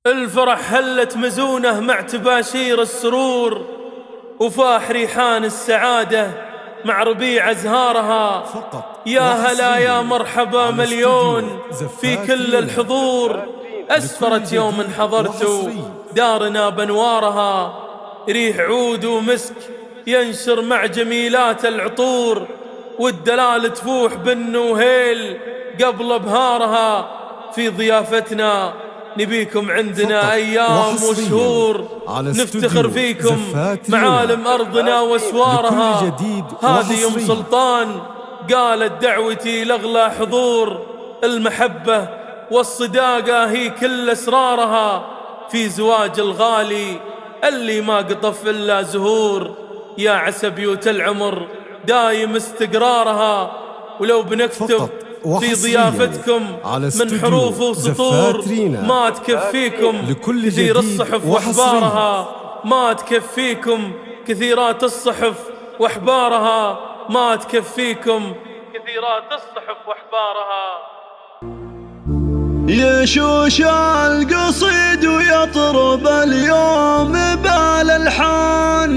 الفرح هلت مزونه مع تباشير السرور، وفاح ريحان السعادة مع ربيع أزهارها. يا هلا يا مرحبا مليون في كل الحضور، أسفرت يوم حضرت دارنا بنوارها. ريح عود ومسك ينشر مع جميلات العطور، والدلال تفوح بالنوهيل قبل بهارها. في ضيافتنا نبيكم عندنا أيام وشهور، نفتخر فيكم معالم أرضنا وسوارها. هذه أم سلطان قالت دعوتي لأغلى حضور، المحبة والصداقة هي كل أسرارها. في زواج الغالي اللي ما قطف إلا زهور، يا عسى بيوت العمر دايم استقرارها. ولو بنكتب في ضيافتكم من حروف وسطور، ما تكفيكم كثير الصحف واحبارها. ما تكفيكم كثيرات الصحف واحبارها. ما تكفيكم كثيرات الصحف واحبارها. يشوش القصيد ويطرب اليوم بالالحان،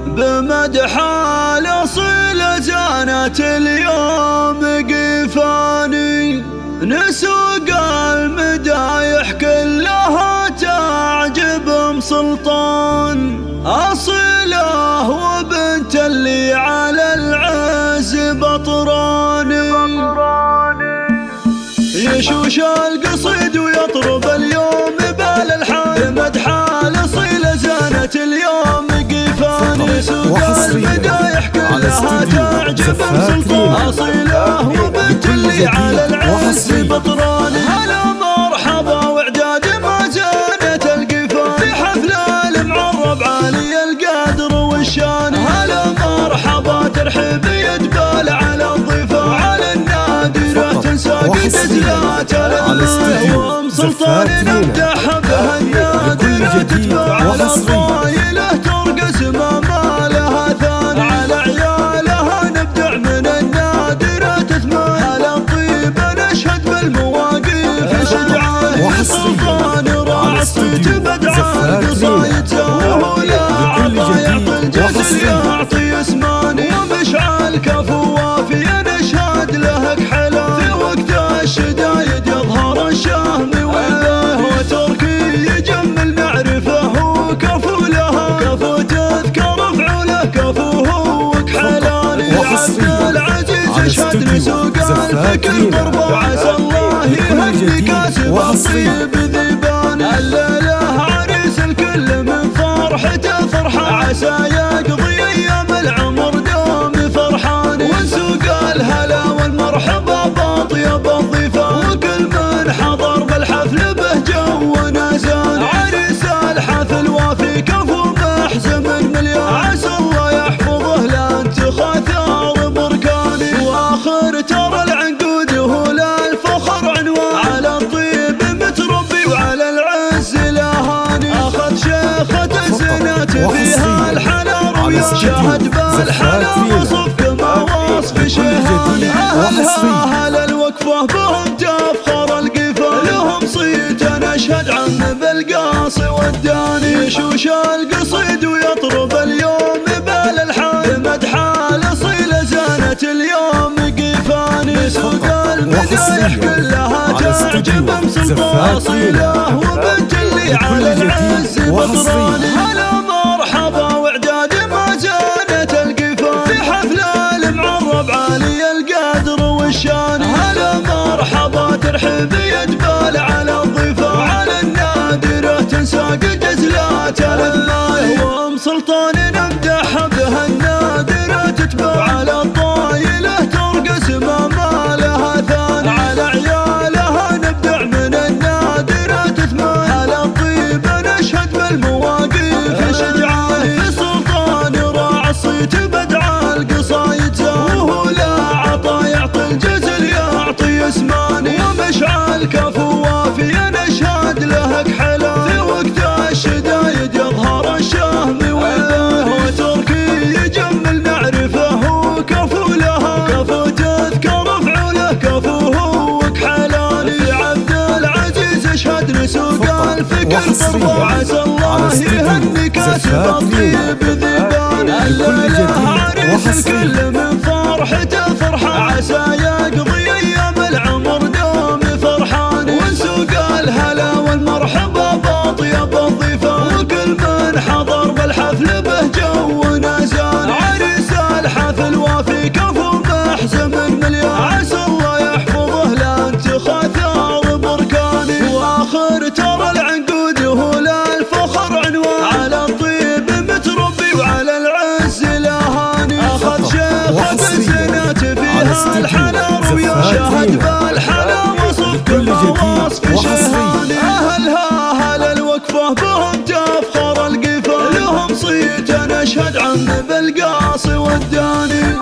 بمدح الاصيل زانت اليوم قفاني. نسوق المدايح كلها تعجب ام سلطان، اصيله وبنت اللي على العز بطراني. يشوش القصيد ويطرب اليوم بالالحان، بمدح الاصيل زانت اليوم قفاني. سوق المدايح كلها تعجب ام سلطان، اصيله وبنت اللي على العز بطراني. هلا مرحبا واعداد ما زانت القفان، في حفل المعرب عالي القدر والشان. هلا مرحبا ترحب يدبال على الضيفان، على النادرة تنساق تزلات الأذان. وام سلطان نمدح بها النادرة تتبع على الطايلة ترقص ما لها ثان. على عيالها نبدع من النادرة تثمان، على الطيب نشهد بالمواقف شجعان. في سلطان راعى الصيت بدعان قصايته، وهو لا عطا يعطي الجسر يعطي اسمان. ومشعل كفو وافي نشهد له كحلا، في وقت الشدايد يظهر الشهم وله. وتركي يجمل نعرفه وكفو لها، كفو تذكر فعوله كفوه وكحلان. عبد العزيز اشهد لسوق الفكر ضربه، وعسى الله يهدي كاسب الطيب ذيبان. الليله عريس الكل من فرحته فرحان، عسى يقضي ايام العمر دوم فرحان. ونسوق الهلا والمرحبا باطيب الضيفان، وكل من حضر بالحفل به جو ونزان. عريس الحفل وافي كفو محزم مليان، عسى الله يحفظه لا تخاثر بركاني. واخر ترى العنقود وهو للفخر عنوان، على الطيب متربي وعلى العز لهاني. اخذ شيخة الزينات فيها الحلا رويا، شاهد بالحلا وصف كما وصف شيهاني. اهلها اهل الوقفه بهم تفخر القفا، لهم صيت نشهد عم بالقاصي والداني. يشوش القصيد ويطرب اليوم بالالحان، بمدح الاصيل زانت اليوم قفاني. سوق المدايح كلها تعجب ام سلطان، اصيله وبنت اللي على العز بطراني. هلا مرحبا واعداد ما زانت القفان، في حفل المعرب عالي القدر والشان. هلا مرحبا ترحب يدبال على الضيفان، على النادرة تنساق جزلات الأذان. وام سلطان نمدح بها النادرة تتبع، على الطايلة ترقص ما لها ثان. على عيالها نبدع من النادرة تثمان، على الطيب نشهد بالمواقف شجعان. في سلطان راعى الصيت بدعى القصايد، وهو لا عطا يعطي الجزل يعطي اسمان. ومشعل كفو وافي نشهد له كحلا، في وقت الشدايد يظهر الشهم وله. وتركي يجمل نعرفه وكفو لها، كفو تذكر فعوله كفوه وكحلان. في عبد العزيز اشهد لسوق الفكر كل فرض عسى الله يهنيك الطيب ذبان. الليلة عريس الكل من فرحته فرحان، عسى يقضي ايام العمر دوم فرحان. ونسوق الهلا والمرحبا باطيب الضيفان، وكل من حضر بالحفل به جونا زان. عريس الحفل وفي كفو محزم مليان، عسى الله يحفظه لا تخاثر بركاني. واخر ترى العنقود هو للفخر عنوان، على الطيب متربي وعلى العز لهاني. اخذ شيخ بسنات فيها الحلا رويا، شاهد بالحلا وصف كل وصف شهاني. اهلها اهل الوقفه بهم تفخر القفا، لهم صيت نشهد عم بالقاصي والداني.